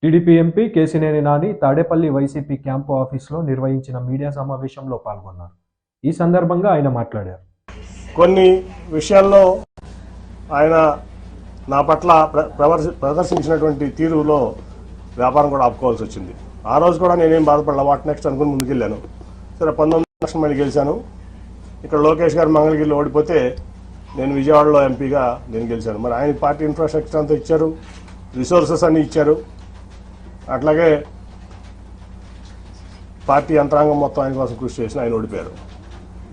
TDP MP Kesineni Nani Tadepalli YCP camp ఆఫీసులో నిర్వహించిన media సమావేశంలో పాల్గొన్నారు. ఈ సందర్భంగా ఆయన మాట్లాడారు. కొన్ని విషయాల్లో ఆయన నా పట్ల ప్రదర్శించినటువంటి తీరులో వ్యాపారం కూడా ఆపుకోవాల్సి వచ్చింది. ఆ రోజు కూడా నేనేం బాధపడలా, వాట్ నెక్స్ట్ అనుకుని ముందుకెళ్ళాను. సరే 19 లక్షలు మళ్ళీ గెలిచాను. ఇక్కడ లోకేష్ గారు మంగళగిరిలో ఓడిపోతే నేను విజయవాడలో ఎంపీగా నేను గెలిచాను. మరి ఆయన పార్టీ ఇన్ఫ్రాస్ట్రక్చర్ అంతా ఇచ్చారు, రిసోర్సెస్ అన్ని ఇచ్చారు, అట్లాగే పార్టీ యంత్రాంగం మొత్తం ఆయన కోసం కృషి చేసిన ఆయన ఓడిపోయారు.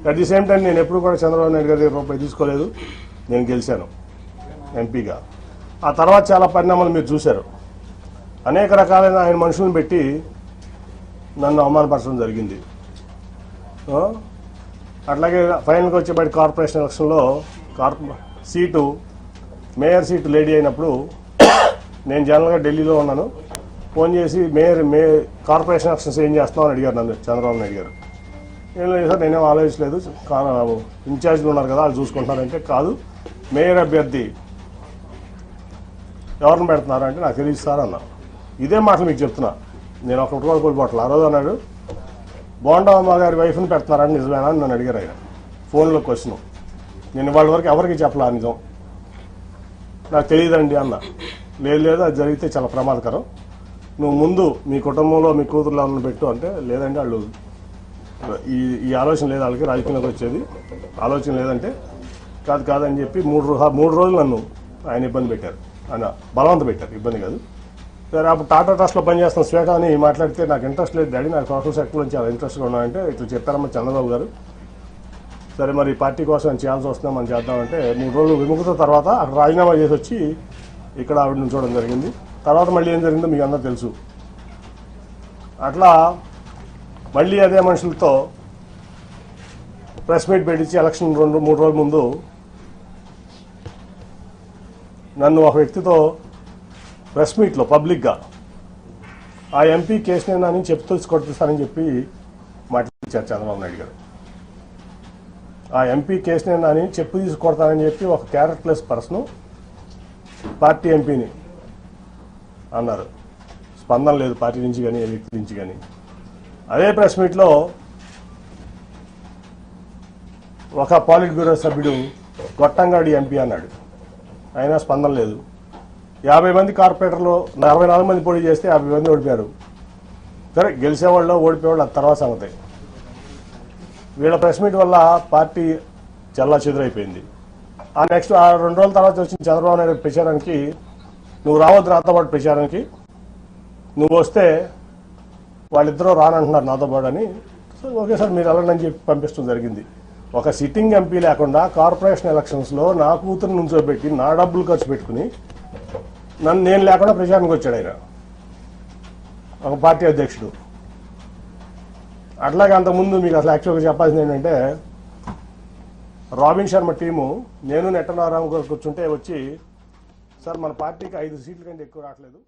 అట్ ది సేమ్ టైం నేను ఎప్పుడు కూడా చంద్రబాబు నాయుడు గారి దగ్గర రూపాయి తీసుకోలేదు, నేను గెలిచాను ఎంపీగా. ఆ తర్వాత చాలా పరిణామాలు మీరు చూశారు. అనేక రకాలైన ఆయన మనుషులను పెట్టి నన్ను అవమానపరచడం జరిగింది. అట్లాగే ఫైనల్గా వచ్చేబడి కార్పొరేషన్ ఎలక్షన్లో సీటు మేయర్ సీటు లేడీ అయినప్పుడు నేను జనరల్గా ఢిల్లీలో ఉన్నాను. ఫోన్ చేసి కార్పొరేషన్ ఎలక్షన్స్ ఏం చేస్తున్నావు అని అడిగారు నన్ను చంద్రబాబు నాయుడు గారు. ఏం లేదు సార్, నేనేం ఆలోచించలేదు, ఇన్ఛార్జ్లు ఉన్నారు కదా వాళ్ళు చూసుకుంటున్నారంటే, కాదు మేయర్ అభ్యర్థి ఎవరిని పెడుతున్నారు అంటే నాకు తెలియదు సార్ అన్నా. ఇదే మాటలు మీకు చెప్తున్నా, నేను ఒకటి కూడా కోల్పోవట్లేదు. ఆ రోజు అన్నాడు బోండమ్మ గారి వైఫ్ని పెడుతున్నారని నిజమేనా అని నన్ను అడిగారు ఆయన ఫోన్లో క్వశ్చన్. నేను వాళ్ళ వరకు ఎవరికి చెప్పలా నిజం, నాకు తెలియదండి అన్న. లేదు అది జరిగితే చాలా ప్రమాదకరం, నువ్వు ముందు మీ కుటుంబంలో మీ కూతుర్లో ఎవరిని పెట్టు అంటే, లేదండి వాళ్ళు ఈ ఆలోచన లేదు, వాళ్ళకి రాజకీయంలోకి వచ్చేది ఆలోచన లేదంటే, కాదని చెప్పి మూడు రోజులు నన్ను ఆయన ఇబ్బంది పెట్టారు, ఆయన బలవంత పెట్టారు, ఇబ్బంది కాదు. సరే అప్పుడు టాటా ట్రస్ట్లో పనిచేస్తున్న శ్వేత అని మాట్లాడితే నాకు ఇంట్రెస్ట్ లేదు డాడీ, నాకు సోషల్ సెక్టర్ నుంచి చాలా ఇంట్రెస్ట్గా ఉన్నాయంటే ఇట్లా చెప్పారమ్మా చంద్రబాబు గారు. సరే మరి పార్టీ కోసం నేను చేయాల్సి వస్తుందా మనం చేద్దామంటే 3 రోజులు విముఖత తర్వాత అక్కడ రాజీనామా చేసి వచ్చి ఇక్కడ ఆవిడ నుంచోవడం జరిగింది. తర్వాత మళ్ళీ ఏం జరిగిందో మీకు అందరూ తెలుసు. అట్లా మళ్ళీ అదే మనుషులతో ప్రెస్ మీట్ పెట్టించి ఎలక్షన్ 2-3 రోజుల ముందు నన్ను ఒక వ్యక్తితో ప్రెస్ మీట్లో పబ్లిక్గా ఆ ఎంపీ కేసునే నాని చెప్తూ కొట్టిస్తానని చెప్పి మాట్లాడించారు చంద్రబాబు నాయుడు గారు. ఆ ఎంపీ కేసునే నాని చెప్పు తీసి కొడతానని చెప్పి ఒక క్యారెక్టర్లెస్ పర్సన్ పార్టీ ఎంపీని అన్నారు. స్పందన లేదు పార్టీ నుంచి కానీ ఏ వ్యక్తి నుంచి కానీ. అదే ప్రెస్ మీట్లో ఒక పాలిట్ బ్యూరో సభ్యుడు గొట్టంగాడి ఎంపీ అన్నాడు, అయినా స్పందన లేదు. 50 మంది కార్పొరేటర్లు 44 మంది పోటీ చేస్తే 50 మంది ఓడిపోయారు. సరే గెలిచేవాళ్ళు ఓడిపోయేవాళ్ళు అది తర్వాత సంగతి. వీళ్ళ ప్రెస్ మీట్ వల్ల పార్టీ చల్లా చెదురైపోయింది. ఆ నెక్స్ట్ 2 రోజుల తర్వాత వచ్చిన చంద్రబాబు నాయుడు ప్రచారానికి, నువ్వు రావద్దు నాతో పాటు ప్రచారానికి, నువ్వు వస్తే వాళ్ళిద్దరూ రానంటున్నారు నాతో పాటు అని. ఓకే సార్ మీరు వెళ్ళండి చెప్పి పంపించడం జరిగింది. ఒక సిట్టింగ్ ఎంపీ లేకుండా కార్పొరేషన్ ఎలక్షన్స్లో నా కూతురు నుంచోబెట్టి నా డబ్బులు ఖర్చు పెట్టుకుని నేను లేకుండా ప్రచారానికి వచ్చాడు ఆయన, ఒక పార్టీ అధ్యక్షుడు. అట్లాగే అంతకుముందు మీకు అసలు యాక్చువల్గా చెప్పాల్సింది ఏంటంటే, రాబిన్ శర్మ టీము నేను నెట్టనారాయణ గారు కూర్చుంటే వచ్చి, సార్ మన పార్టీకి 5 సీట్ల కంటే ఎక్కువ రావట్లేదు,